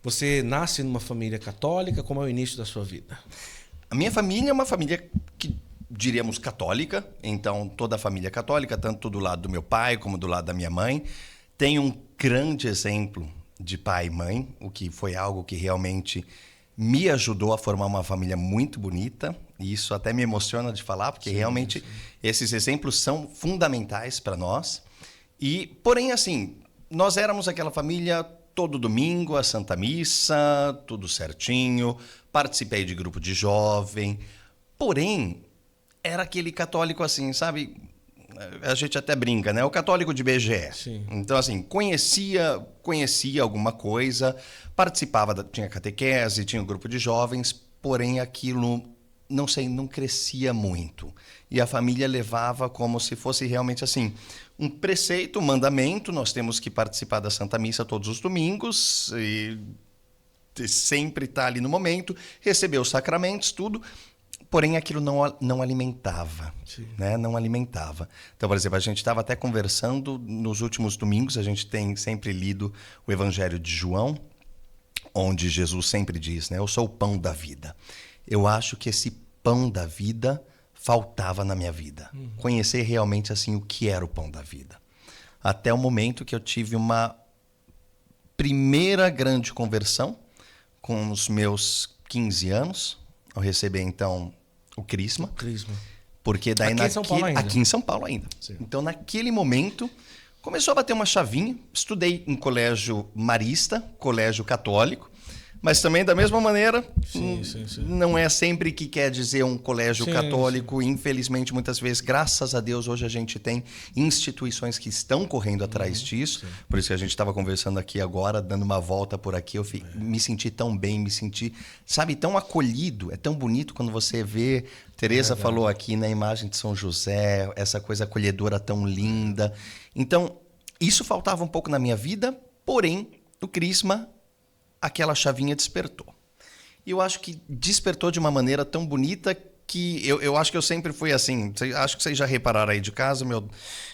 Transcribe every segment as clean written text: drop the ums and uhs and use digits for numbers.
Você nasce numa família católica, como é o início da sua vida? A minha família é uma família que diríamos católica, então toda a família é católica, tanto do lado do meu pai como do lado da minha mãe. Tenho um grande exemplo de pai e mãe, o que foi algo que realmente me ajudou a formar uma família muito bonita, e isso até me emociona de falar, porque realmente esses exemplos são fundamentais para nós. E, porém, assim, nós éramos aquela família todo domingo, a Santa Missa, tudo certinho, participei de grupo de jovem, porém, era aquele católico assim, sabe? A gente até brinca, né? O católico de BGE. Sim. Então, assim, conhecia alguma coisa, participava, tinha catequese, tinha um grupo de jovens, porém aquilo, não sei, não crescia muito. E a família levava como se fosse realmente assim, um preceito, um mandamento, nós temos que participar da Santa Missa todos os domingos, e sempre estar ali no momento, receber os sacramentos, tudo. Porém, aquilo não alimentava, né? Não alimentava. Então, por exemplo, a gente estava até conversando nos últimos domingos, a gente tem sempre lido o Evangelho de João, onde Jesus sempre diz, né? Eu sou o pão da vida. Eu acho que esse pão da vida faltava na minha vida. Conhecer realmente assim o que era o pão da vida. Até o momento que eu tive uma primeira grande conversão com os meus 15 anos. Eu recebi, então, o Crisma. Crisma. Porque daí Aqui em São Paulo ainda. Aqui em São Paulo ainda. Sim. Então, naquele momento, começou a bater uma chavinha. Estudei em colégio marista, colégio católico. Mas também, da mesma maneira, Sim. não é sempre que quer dizer um colégio Sim, católico. Infelizmente, muitas vezes, graças a Deus, hoje a gente tem instituições que estão correndo atrás disso. Por isso que a gente estava conversando aqui agora, dando uma volta por aqui. Eu me senti tão bem, me senti, sabe, tão acolhido. É tão bonito quando você vê. Tereza falou aqui na imagem de São José, essa coisa acolhedora tão linda. Então, isso faltava um pouco na minha vida, porém, o Crisma, aquela chavinha despertou. E eu acho que despertou de uma maneira tão bonita que eu acho que eu sempre fui assim. Acho que vocês já repararam aí de casa,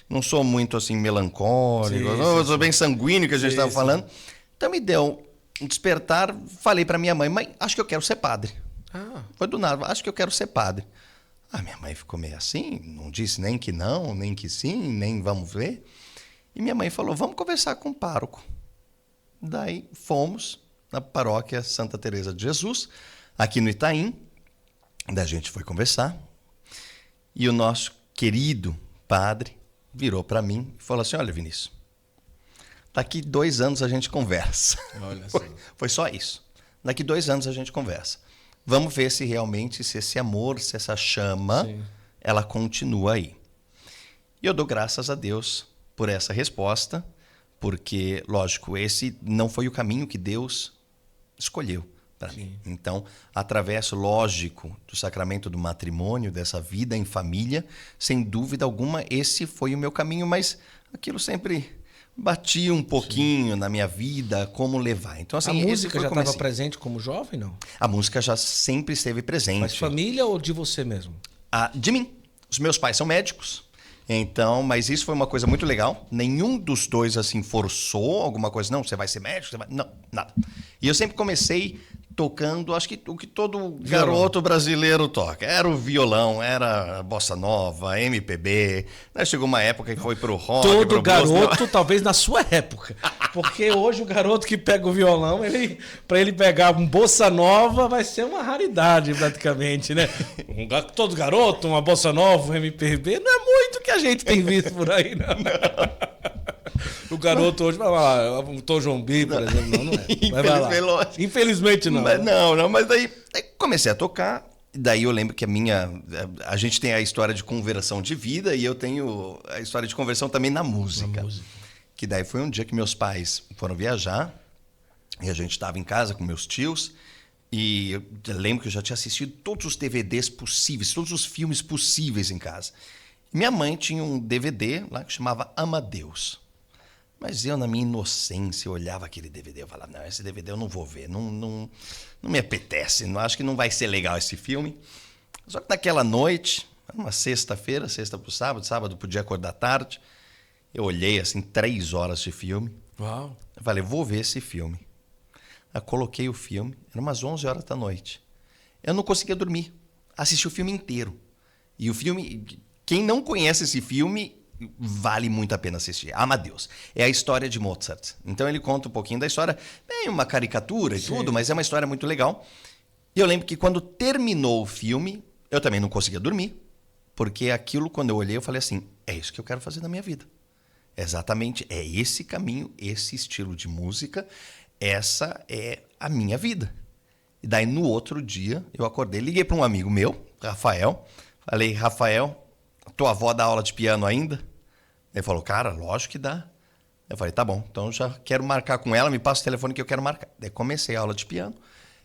não sou muito assim melancólico, eu sou bem sanguíneo, que a gente estava falando. Então me deu um despertar, falei para minha mãe, acho que eu quero ser padre. Foi do nada, acho que eu quero ser padre. Minha mãe ficou meio assim, não disse nem que não, nem que sim, nem vamos ver. E minha mãe falou, vamos conversar com o pároco. Daí fomos na paróquia Santa Teresa de Jesus, aqui no Itaim. Daí a gente foi conversar. E o nosso querido padre virou para mim e falou assim, olha, Vinícius, daqui 2 anos a gente conversa. Olha só. Foi só isso. Daqui 2 anos a gente conversa. Vamos ver se realmente, se esse amor, se essa chama, ela continua aí. E eu dou graças a Deus por essa resposta, porque, lógico, esse não foi o caminho que Deus escolheu para mim. Então, através, lógico, do sacramento do matrimônio, dessa vida em família, sem dúvida alguma, esse foi o meu caminho, mas aquilo sempre batia um pouquinho na minha vida, como levar. Então, assim, A música já estava presente como jovem, não? A música já sempre esteve presente. Mas família ou de você mesmo? De mim. Os meus pais são médicos. Então, mas isso foi uma coisa muito legal. Nenhum dos dois, assim, forçou alguma coisa. Não, você vai ser médico? Não, nada. E eu sempre comecei tocando, acho que o que todo garoto brasileiro toca. Era o violão, era a bossa nova, MPB. Daí chegou uma época que foi pro rock, todo pro garoto, blues. talvez na sua época. Porque hoje o garoto que pega o violão, para ele pegar um bossa nova, vai ser uma raridade praticamente, né? Todo garoto, uma bossa nova, um MPB, não é muito que a gente tem visto por aí, não. O garoto hoje vai lá, um Tom Jobim, por exemplo, não é. Infelizmente não. Mas daí comecei a tocar. Daí eu lembro que a gente tem a história de conversão de vida e eu tenho a história de conversão também na música. Que daí foi um dia que meus pais foram viajar e a gente estava em casa com meus tios e eu lembro que eu já tinha assistido todos os DVDs possíveis, todos os filmes possíveis em casa. E minha mãe tinha um DVD lá que chamava Amadeus. Mas eu, na minha inocência, olhava aquele DVD, eu falava, não, esse DVD eu não vou ver, não me apetece, acho que não vai ser legal esse filme. Só que naquela noite, uma sexta-feira, sexta pro sábado podia acordar tarde, eu olhei assim 3 horas de filme. Uau. Eu falei, vou ver esse filme. Eu coloquei o filme, era umas 11 horas da noite. Eu não conseguia dormir. Assisti o filme inteiro. E o filme, quem não conhece esse filme, vale muito a pena assistir. Amadeus. É a história de Mozart. Então ele conta um pouquinho da história, bem uma caricatura e tudo, mas é uma história muito legal. E eu lembro que quando terminou o filme, eu também não conseguia dormir. Porque aquilo, quando eu olhei, eu falei assim, é isso que eu quero fazer na minha vida. Exatamente, é esse caminho, esse estilo de música, essa é a minha vida. E daí, no outro dia, eu acordei, liguei para um amigo meu, Rafael, falei, Rafael, tua avó dá aula de piano ainda? Ele falou, cara, lógico que dá. Eu falei, tá bom, então já quero marcar com ela, me passa o telefone que eu quero marcar. Daí comecei a aula de piano.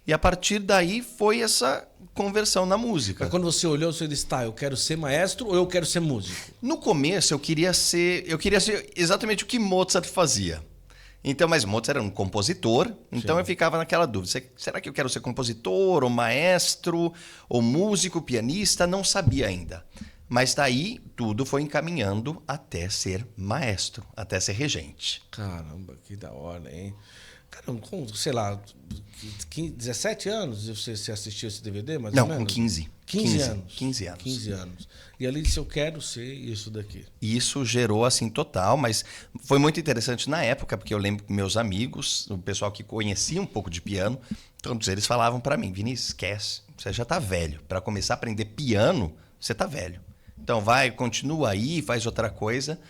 E a partir daí foi essa conversão na música. Mas quando você olhou, você disse, tá, eu quero ser maestro ou eu quero ser músico? No começo eu queria ser exatamente o que Mozart fazia. Então, mas Mozart era um compositor, então eu ficava naquela dúvida. Será que eu quero ser compositor, ou maestro, ou músico, pianista? Não sabia ainda. Mas daí tudo foi encaminhando até ser maestro, até ser regente. Caramba, que da hora, hein? Caramba, com, sei lá, 17 anos você assistiu esse DVD, mais ou menos? Não, com 15. 15 anos. 15 anos. 15 anos. E ali disse, eu quero ser isso daqui. Isso gerou, assim, total, mas foi muito interessante na época, porque eu lembro que meus amigos, o pessoal que conhecia um pouco de piano, todos eles falavam para mim, Vinícius, esquece, você já tá velho. Para começar a aprender piano, você tá velho. Então vai, continua aí, faz outra coisa.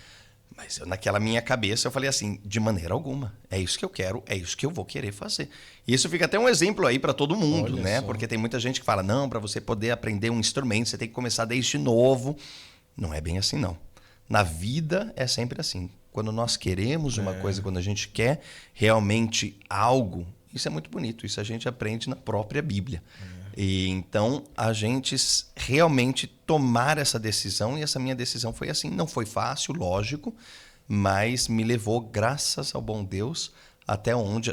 Mas naquela minha cabeça eu falei assim, de maneira alguma, é isso que eu quero, é isso que eu vou querer fazer. E isso fica até um exemplo aí para todo mundo, Olha né? só. Porque tem muita gente que fala, não, para você poder aprender um instrumento, você tem que começar desde novo. Não é bem assim, não. Na vida é sempre assim. Quando nós queremos uma coisa, quando a gente quer realmente algo, isso é muito bonito, isso a gente aprende na própria Bíblia. E então a gente realmente tomar essa decisão, e essa minha decisão foi assim, não foi fácil, lógico, mas me levou, graças ao bom Deus, até onde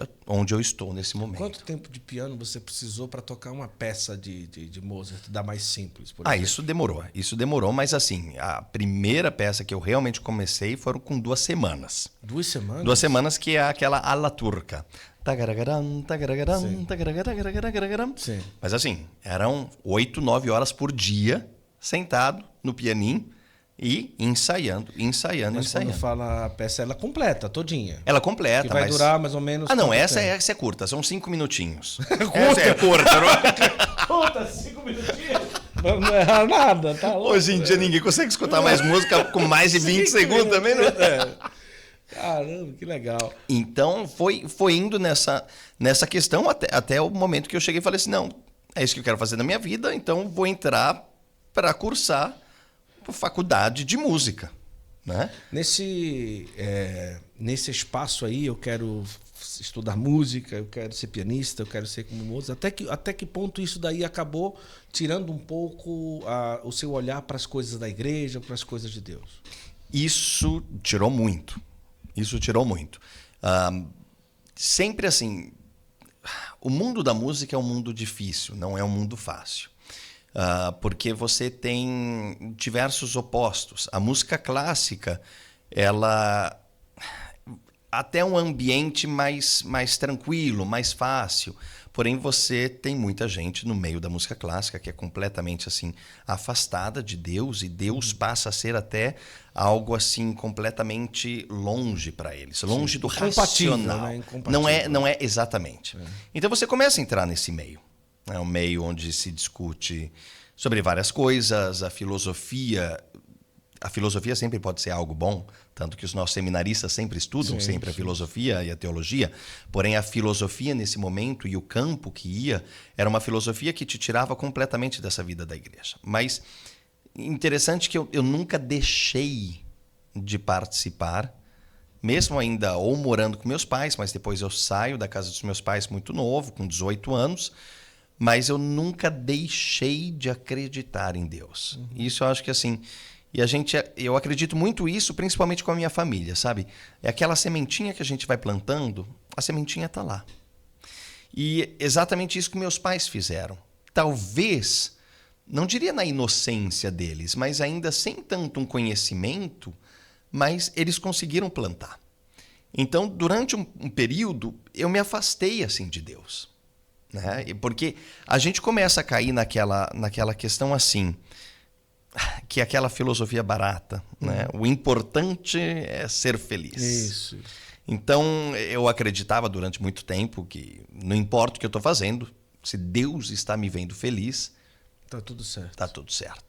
eu estou nesse momento. Quanto tempo de piano você precisou para tocar uma peça de Mozart, da mais simples, por exemplo? Isso demorou, mas assim, a primeira peça que eu realmente comecei foram com 2 semanas. 2 semanas? 2 semanas, que é aquela ala turca. Tagaragaram, tagaragaram, Sim. tagaragaram. Sim. Mas assim, eram 8, 9 horas por dia, sentado no pianinho e ensaiando. Mas quando fala a peça, ela completa, todinha. Ela completa, Que vai mas... durar mais ou menos... Ah, não, quanto essa tempo? é curta, são 5 minutinhos. Curta? Essa é curta, não é? Puta, 5 minutinhos. Não errar nada, tá louco. Hoje em dia ninguém consegue escutar mais música com mais de 20 segundos também, não é? Caramba, que legal. Então, foi indo nessa questão até o momento que eu cheguei e falei assim, não, é isso que eu quero fazer na minha vida, então vou entrar para cursar faculdade de música, né? Nesse espaço aí, eu quero estudar música, eu quero ser pianista, eu quero ser como Mozart. Até que ponto isso daí acabou tirando um pouco o seu olhar para as coisas da igreja, para as coisas de Deus? Isso tirou muito. Isso tirou muito. Sempre assim, o mundo da música é um mundo difícil, não é um mundo fácil. Porque você tem diversos opostos. A música clássica, ela até um ambiente mais tranquilo, mais fácil. Porém, você tem muita gente no meio da música clássica que é completamente assim afastada de Deus, e Deus passa a ser até algo assim completamente longe para eles, longe do racional. Né? Não é exatamente. Então você começa a entrar nesse meio. É um meio onde se discute sobre várias coisas, a filosofia sempre pode ser algo bom, tanto que os nossos seminaristas sempre estudam a filosofia e a teologia, porém a filosofia nesse momento e o campo que ia era uma filosofia que te tirava completamente dessa vida da igreja. Mas interessante que eu nunca deixei de participar, mesmo ainda ou morando com meus pais, mas depois eu saio da casa dos meus pais muito novo, com 18 anos, mas eu nunca deixei de acreditar em Deus. Isso eu acho que assim... E eu acredito muito isso, principalmente com a minha família, sabe? É aquela sementinha que a gente vai plantando, a sementinha está lá. E exatamente isso que meus pais fizeram. Talvez, não diria na inocência deles, mas ainda sem tanto um conhecimento, mas eles conseguiram plantar. Então, durante um período, eu me afastei assim de Deus, né? Porque a gente começa a cair naquela questão assim, que é aquela filosofia barata, né? O importante é ser feliz. Isso. Então, eu acreditava durante muito tempo que não importa o que eu estou fazendo, se Deus está me vendo feliz, Tá tudo certo. está tudo certo.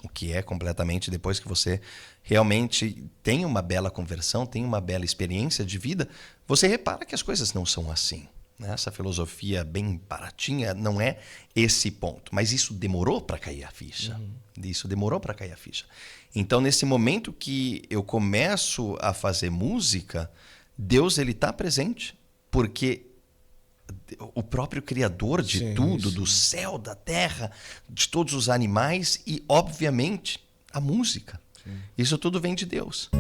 O que é completamente, depois que você realmente tem uma bela conversão, tem uma bela experiência de vida, você repara que as coisas não são assim. Essa filosofia bem baratinha não é esse ponto. Mas isso demorou para cair a ficha. Isso demorou para cair a ficha. Então, nesse momento que eu começo a fazer música, Deus ele está presente, porque o próprio Criador de tudo, do céu, da terra, de todos os animais e, obviamente, a música. Isso tudo vem de Deus.